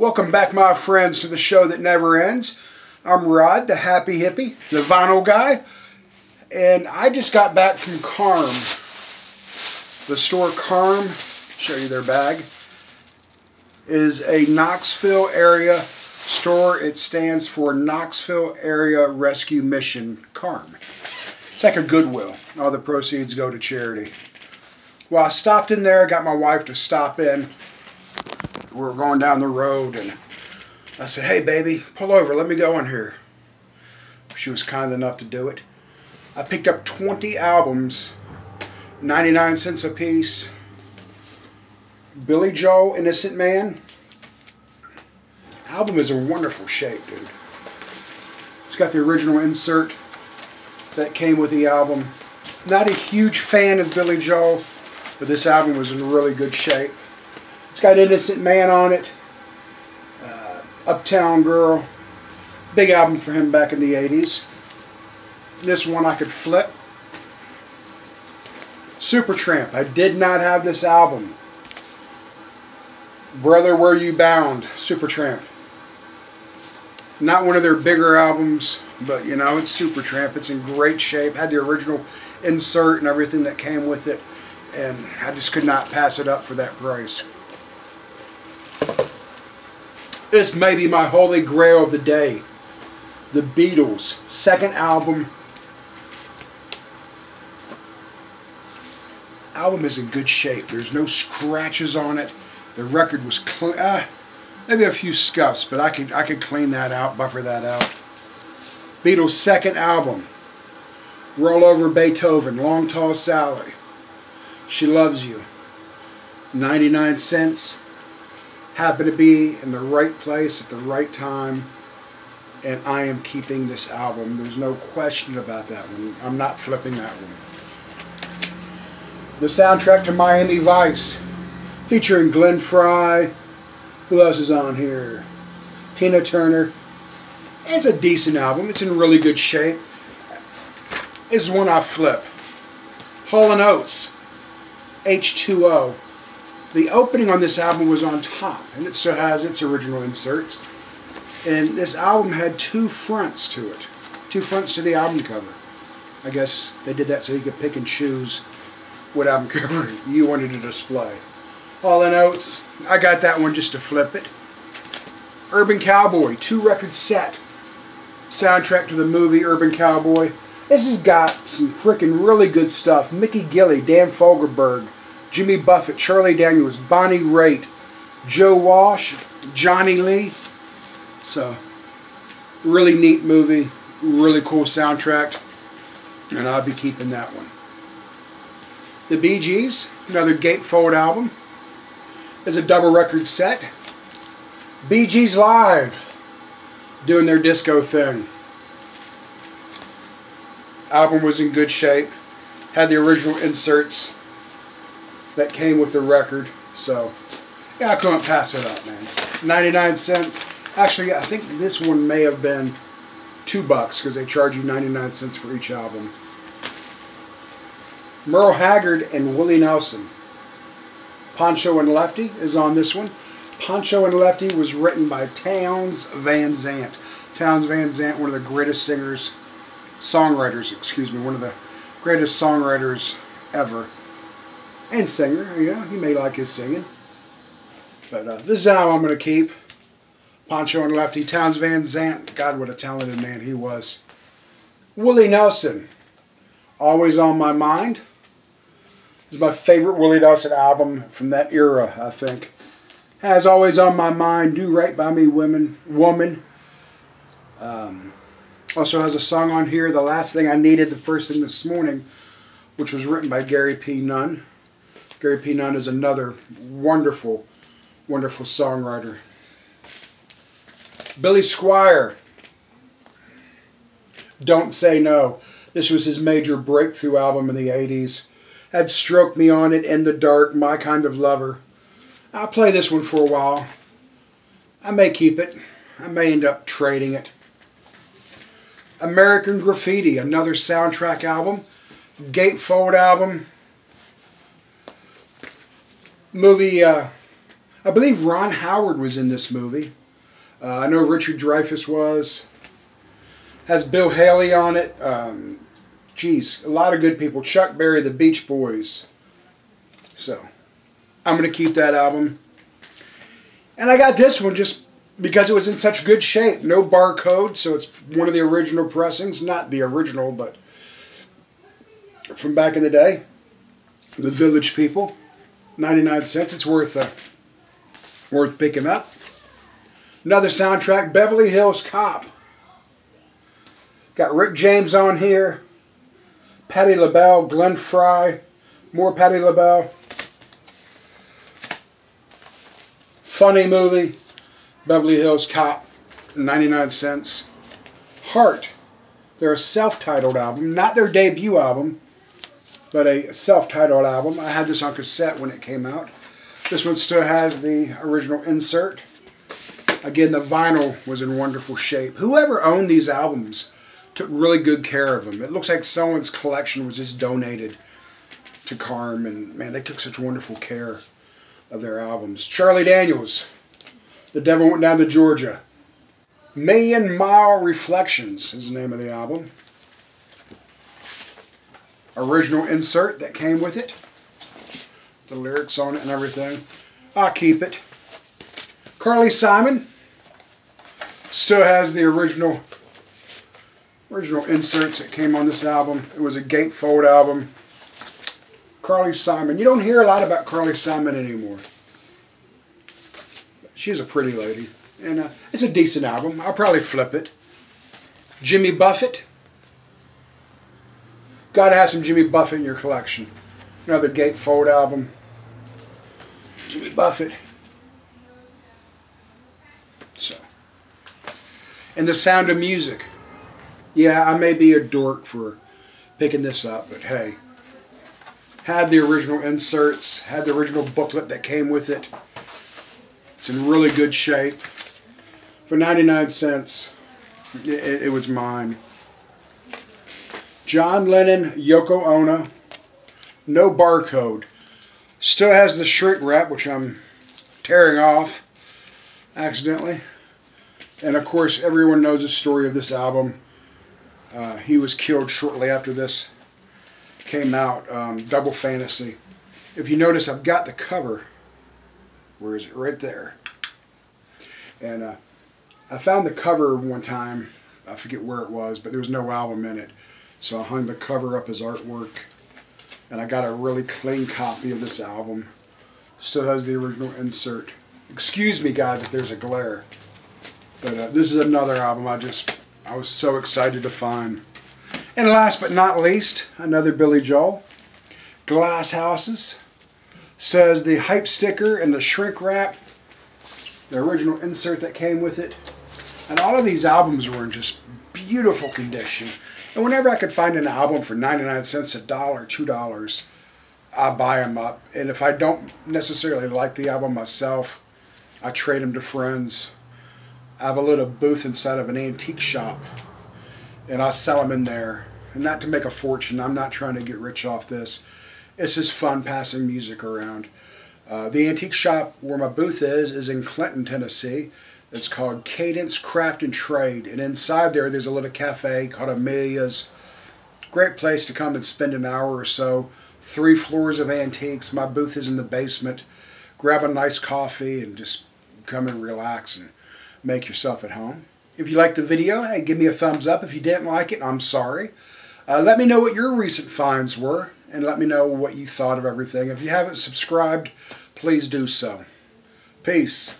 Welcome back, my friends, to the show that never ends. I'm Rod, the happy hippie, the vinyl guy, and I just got back from Carm. The store Carm, show you their bag, is a Knoxville area store. It stands for Knoxville Area Rescue Mission, Carm. It's like a Goodwill. All the proceeds go to charity. Well, I stopped in there, got my wife to stop in. We were going down the road, and I said, "Hey, baby, pull over. Let me go in here." She was kind enough to do it. I picked up 20 albums, 99 cents a piece. Billy Joel, Innocent Man. Album is in wonderful shape, dude. It's got the original insert that came with the album. Not a huge fan of Billy Joel, but this album was in really good shape. It's got Innocent Man on it. Uptown Girl. Big album for him back in the 80s. This one I could flip. Supertramp. I did not have this album. Brother, Where You Bound? Supertramp. Not one of their bigger albums, but you know, it's Supertramp. It's in great shape. Had the original insert and everything that came with it, and I just could not pass it up for that price. This may be my holy grail of the day. The Beatles' second album. Album is in good shape. There's no scratches on it. The record was clean. Maybe a few scuffs, but I could clean that out, buffer that out. Beatles' second album. Roll Over Beethoven, Long Tall Sally. She Loves You. 99 cents. Happened to be in the right place at the right time, and I am keeping this album. There's no question about that one. I'm not flipping that one. The soundtrack to Miami Vice, featuring Glenn Frey. Who else is on here? Tina Turner. It's a decent album. It's in really good shape. This is one I flip. Hall & Oates, H2O. The opening on this album was on top, and it still has its original inserts. And this album had two fronts to it. Two fronts to the album cover. I guess they did that so you could pick and choose what album cover you wanted to display. Hall & Oates, I got that one just to flip it. Urban Cowboy, 2-record set. Soundtrack to the movie Urban Cowboy. This has got some freaking really good stuff. Mickey Gilley, Dan Fogelberg, Jimmy Buffett, Charlie Daniels, Bonnie Raitt, Joe Walsh, Johnny Lee. So, really neat movie, really cool soundtrack, and I'll be keeping that one. The Bee Gees, another gatefold album. It's a double record set. Bee Gees Live, doing their disco thing. Album was in good shape. Had the original inserts that came with the record. So, yeah, I couldn't pass it up, man. 99 cents. Actually, I think this one may have been $2 because they charge you 99 cents for each album. Merle Haggard and Willie Nelson. Pancho and Lefty is on this one. Pancho and Lefty was written by Townes Van Zandt. Townes Van Zandt, one of the greatest songwriters, one of the greatest songwriters ever. And singer, you know, you may like his singing. But this is how I'm going to keep. Pancho and Lefty, Townes Van Zandt. God, what a talented man he was. Willie Nelson, Always on My Mind. This is my favorite Willie Nelson album from that era, I think. Has Always on My Mind, Do Right By Me Woman. Also has a song on here, The Last Thing I Needed, The First Thing This Morning, which was written by Gary P. Nunn. Gary P. Nunn is another wonderful, wonderful songwriter. Billy Squier, Don't Say No. This was his major breakthrough album in the 80s. Had Stroke Me on it, In the Dark, My Kind of Lover. I'll play this one for a while. I may keep it. I may end up trading it. American Graffiti, another soundtrack album. Gatefold album. Movie I believe Ron Howard was in this movie. I know Richard Dreyfuss was. Has Bill Haley on it. Geez, a lot of good people. Chuck Berry, the Beach Boys. So, I'm going to keep that album. And I got this one just because it was in such good shape. No barcode, so it's one of the original pressings. Not the original, but from back in the day. The Village People. 99 cents. It's worth picking up. Another soundtrack, Beverly Hills Cop. Got Rick James on here. Patti LaBelle, Glenn Frey. More Patti LaBelle. Funny movie. Beverly Hills Cop. 99 cents. Heart. They're a self-titled album. Not their debut album, but a self-titled album. I had this on cassette when it came out. This one still has the original insert. Again, the vinyl was in wonderful shape. Whoever owned these albums took really good care of them. It looks like someone's collection was just donated to Carm, and man, they took such wonderful care of their albums. Charlie Daniels, The Devil Went Down to Georgia. Million Mile Reflections is the name of the album. Original insert that came with it. The lyrics on it and everything. I'll keep it. Carly Simon still has the original inserts that came on this album. It was a gatefold album. Carly Simon. You don't hear a lot about Carly Simon anymore. She's a pretty lady. And it's a decent album. I'll probably flip it. Jimmy Buffett. Gotta have some Jimmy Buffett in your collection. Another gatefold album. Jimmy Buffett. So. And The Sound of Music. Yeah, I may be a dork for picking this up, but hey. Had the original inserts, had the original booklet that came with it. It's in really good shape. For 99 cents, it was mine. John Lennon, Yoko Ono. No barcode. Still has the shrink wrap, which I'm tearing off accidentally. And of course, everyone knows the story of this album. He was killed shortly after this came out. Double Fantasy. If you notice, I've got the cover. Where is it? Right there. And I found the cover one time. I forget where it was, but there was no album in it. So I hung the cover up as artwork. And I got a really clean copy of this album. Still has the original insert. Excuse me, guys, if there's a glare. But this is another album I was so excited to find. And last but not least, another Billy Joel. Glass Houses. Still has the hype sticker and the shrink wrap. The original insert that came with it. And all of these albums were in just beautiful condition. And whenever I could find an album for 99 cents, $1, $2, I buy them up. And if I don't necessarily like the album myself, I trade them to friends. I have a little booth inside of an antique shop, and I sell them in there. And not to make a fortune. I'm not trying to get rich off this. It's just fun passing music around. The antique shop where my booth is in Clinton, Tennessee. It's called Cadence Craft and Trade. And inside there's a little cafe called Amelia's. Great place to come and spend an hour or so. 3 floors of antiques. My booth is in the basement. Grab a nice coffee and just come and relax and make yourself at home. If you liked the video, hey, give me a thumbs up. If you didn't like it, I'm sorry. Let me know what your recent finds were, and let me know what you thought of everything. If you haven't subscribed, please do so. Peace.